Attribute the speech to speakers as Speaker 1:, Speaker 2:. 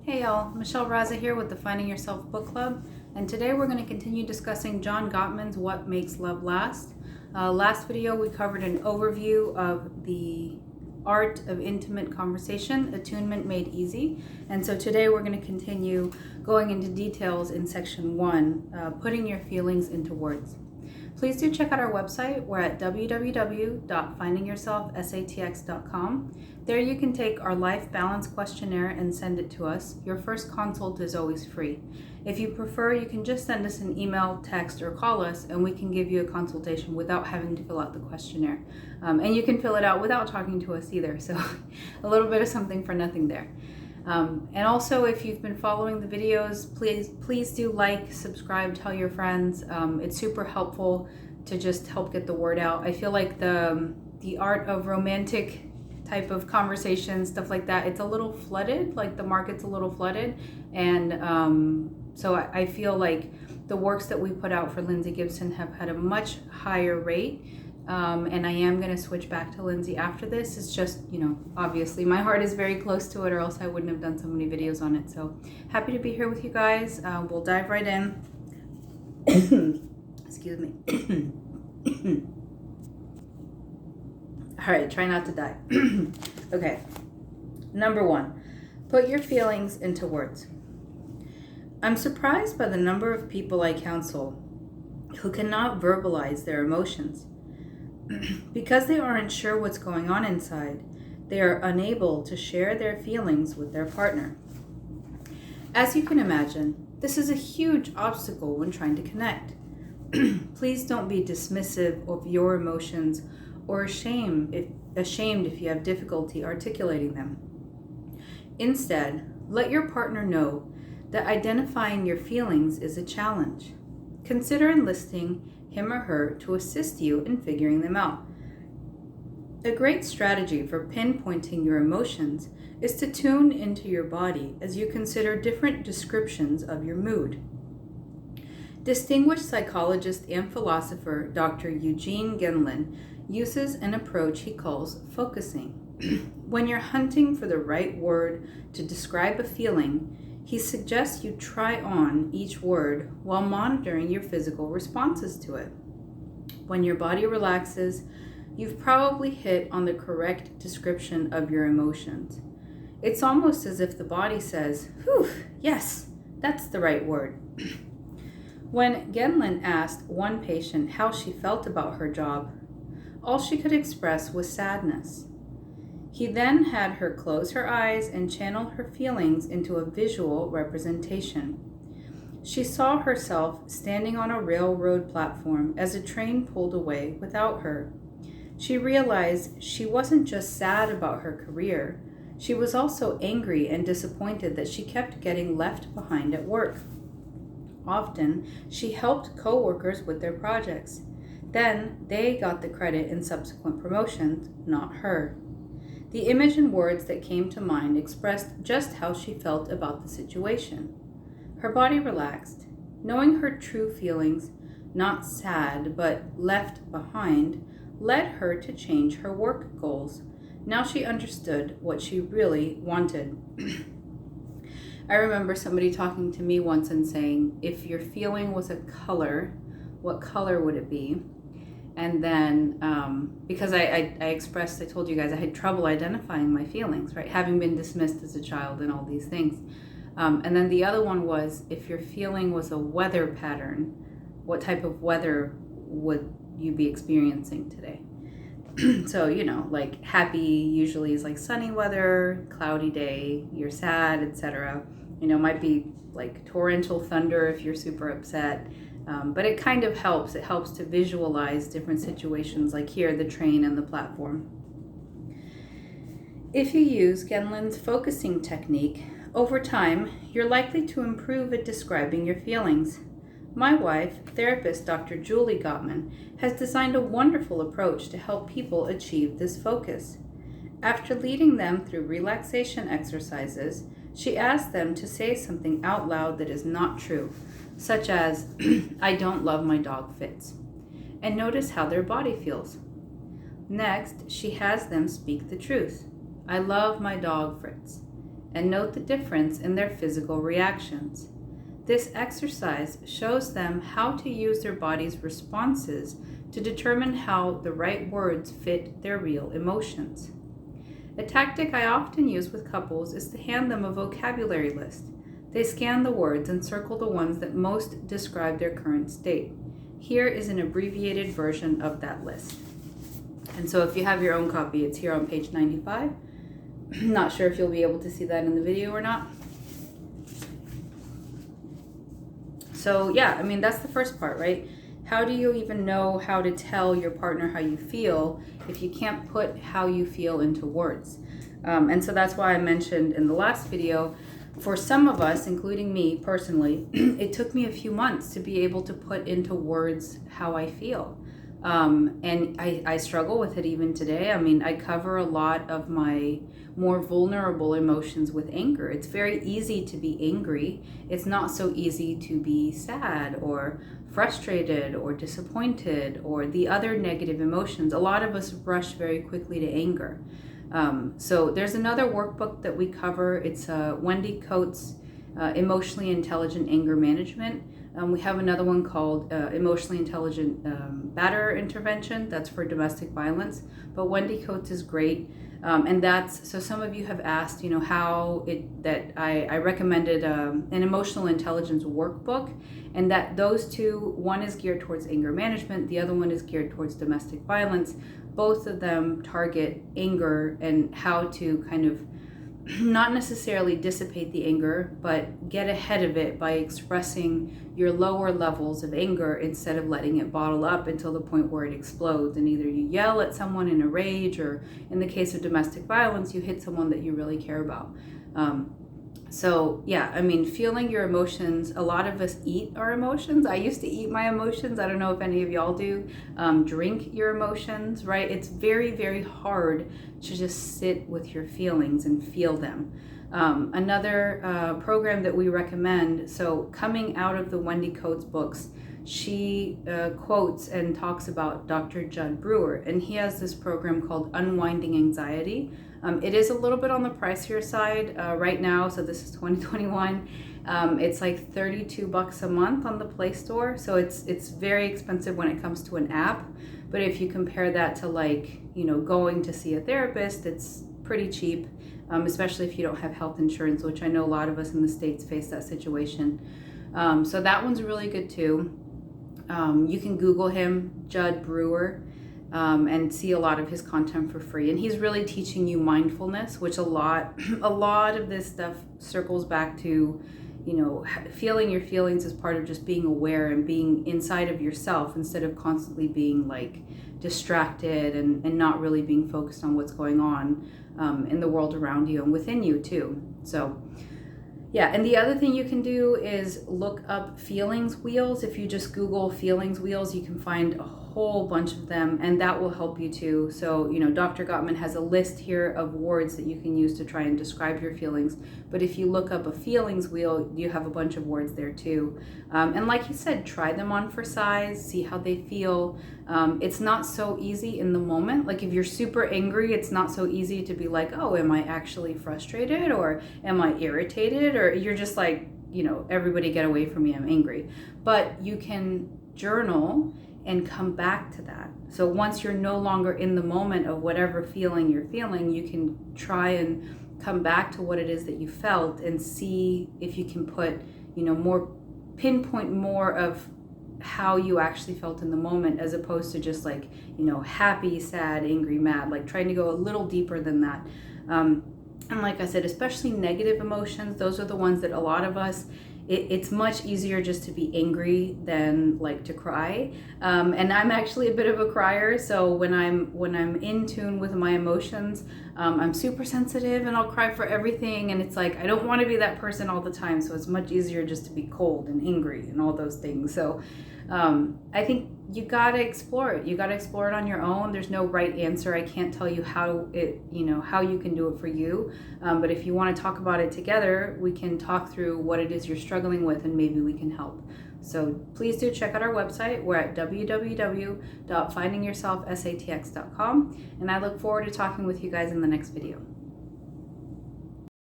Speaker 1: Hey y'all, Michelle Raza here with the Finding Yourself Book Club, and today we're going to continue discussing John Gottman's What Makes Love Last. Last video we covered an overview of the art of intimate conversation, attunement made easy, and so today we're going to continue going into details in section 1, putting your feelings into words. Please do check out our website. We're at www.findingyourselfsatx.com. There you can take our life balance questionnaire and send it to us. Your first consult is always free. If you prefer, you can just send us an email, text, or call us, and we can give you a consultation without having to fill out the questionnaire. And you can fill it out without talking to us either, so a little bit of something for nothing there. And also, if you've been following the videos, please do like, subscribe, tell your friends. It's super helpful to just help get the word out. I feel like the art of romantic type of conversation, stuff like that, it's a little flooded, like the market's a little flooded. And so I feel like the works that we put out for Lindsay Gibson have had a much higher rate. And I am going to switch back to Lindsay after this. It's just, obviously my heart is very close to it, or else I wouldn't have done so many videos on it. So happy to be here with you guys. We'll dive right in. Excuse me. All right, try not to die. Okay. Number 1, put your feelings into words. I'm surprised by the number of people I counsel who cannot verbalize their emotions. Because they aren't sure what's going on inside, they are unable to share their feelings with their partner. As you can imagine, this is a huge obstacle when trying to connect. Please don't be dismissive of your emotions or ashamed if you have difficulty articulating them. Instead, let your partner know that identifying your feelings is a challenge. Consider enlisting him or her to assist you in figuring them out. A great strategy for pinpointing your emotions is to tune into your body as you consider different descriptions of your mood. Distinguished psychologist and philosopher Dr. Eugene Gendlin uses an approach he calls focusing. When you're hunting for the right word to describe a feeling, he suggests you try on each word while monitoring your physical responses to it. When your body relaxes, you've probably hit on the correct description of your emotions. It's almost as if the body says, "Whew, yes, that's the right word." When Gendlin asked one patient how she felt about her job, all she could express was sadness. He then had her close her eyes and channel her feelings into a visual representation. She saw herself standing on a railroad platform as a train pulled away without her. She realized she wasn't just sad about her career, she was also angry and disappointed that she kept getting left behind at work. Often, she helped coworkers with their projects. Then, they got the credit in subsequent promotions, not her. The image and words that came to mind expressed just how she felt about the situation. Her body relaxed. Knowing her true feelings, not sad but left behind, led her to change her work goals. Now she understood what she really wanted. I remember somebody talking to me once and saying, if your feeling was a color, what color would it be? And then, because I told you guys I had trouble identifying my feelings, right? Having been dismissed as a child and all these things. And then the other one was, if your feeling was a weather pattern, what type of weather would you be experiencing today? So, like happy usually is like sunny weather, cloudy day, you're sad, etc. Might be like torrential thunder if you're super upset. But it kind of helps. It helps to visualize different situations, like here, the train and the platform. If you use Gendlin's focusing technique, over time, you're likely to improve at describing your feelings. My wife, therapist Dr. Julie Gottman, has designed a wonderful approach to help people achieve this focus. After leading them through relaxation exercises, she asks them to say something out loud that is not true, such as, "I don't love my dog Fitz," and notice how their body feels. Next, she has them speak the truth. "I love my dog Fritz," and note the difference in their physical reactions. This exercise shows them how to use their body's responses to determine how the right words fit their real emotions. A tactic I often use with couples is to hand them a vocabulary list. They scan the words and circle the ones that most describe their current state. Here is an abbreviated version of that list. And so if you have your own copy, it's here on page 95. Not sure if you'll be able to see that in the video or not. So yeah, I mean, that's the first part, right? How do you even know how to tell your partner how you feel if you can't put how you feel into words? And so that's why I mentioned in the last video, for some of us, including me personally, it took me a few months to be able to put into words how I feel. And I struggle with it even today. I mean, I cover a lot of my more vulnerable emotions with anger. It's very easy to be angry. It's not so easy to be sad or frustrated or disappointed or the other negative emotions. A lot of us rush very quickly to anger. So there's another workbook that we cover. It's Wendy Coates' Emotionally Intelligent Anger Management. We have another one called Emotionally Intelligent Batter Intervention. That's for domestic violence. But Wendy Coates is great. And that's, so some of you have asked, you know, I recommended an emotional intelligence workbook, and that those two, one is geared towards anger management, the other one is geared towards domestic violence. Both of them target anger and how to kind of not necessarily dissipate the anger, but get ahead of it by expressing your lower levels of anger instead of letting it bottle up until the point where it explodes. And either you yell at someone in a rage, or in the case of domestic violence, you hit someone that you really care about. So yeah, I mean, feeling your emotions, a lot of us eat our emotions. I used to eat my emotions. I don't know if any of y'all do. Drink your emotions, right? It's very, very hard to just sit with your feelings and feel them. Another program that we recommend, so coming out of the Wendy Coates books, she quotes and talks about Dr. Judd Brewer, and he has this program called Unwinding Anxiety. It is a little bit on the pricier side right now, so this is 2021. It's like $32 a month on the Play Store, so it's very expensive when it comes to an app. But if you compare that to, like, you know, going to see a therapist, it's pretty cheap, especially if you don't have health insurance, which I know a lot of us in the States face that situation. So that one's really good too. You can Google him, Judd Brewer, and see a lot of his content for free. And he's really teaching you mindfulness, which a lot of this stuff circles back to, you know, feeling your feelings as part of just being aware and being inside of yourself instead of constantly being like distracted and not really being focused on what's going on in the world around you and within you too. So yeah, and the other thing you can do is look up feelings wheels. If you just Google feelings wheels, you can find a whole bunch of them, and that will help you too. So, you know, Dr. Gottman has a list here of words that you can use to try and describe your feelings. But if you look up a feelings wheel, you have a bunch of words there too. And like you said, try them on for size, see how they feel. It's not so easy in the moment. Like if you're super angry, it's not so easy to be like, oh, am I actually frustrated, or am I irritated, or you're just like, you know, everybody get away from me, I'm angry. But you can journal and come back to that. So once you're no longer in the moment of whatever feeling you're feeling, you can try and come back to what it is that you felt and see if you can put, you know, pinpoint more of how you actually felt in the moment, as opposed to just like, you know, happy, sad, angry, mad, like trying to go a little deeper than that. And like I said, especially negative emotions, those are the ones that a lot of us, it's much easier just to be angry than like to cry. And I'm actually a bit of a crier, so when I'm in tune with my emotions, I'm super sensitive and I'll cry for everything, and it's like I don't want to be that person all the time, so it's much easier just to be cold and angry and all those things. So I think you gotta explore it. You gotta explore it on your own. There's no right answer. I can't tell you how you can do it for you. But if you want to talk about it together, we can talk through what it is you're struggling with, and maybe we can help. So please do check out our website. We're at www.findingyourselfsatx.com, and I look forward to talking with you guys in the next video.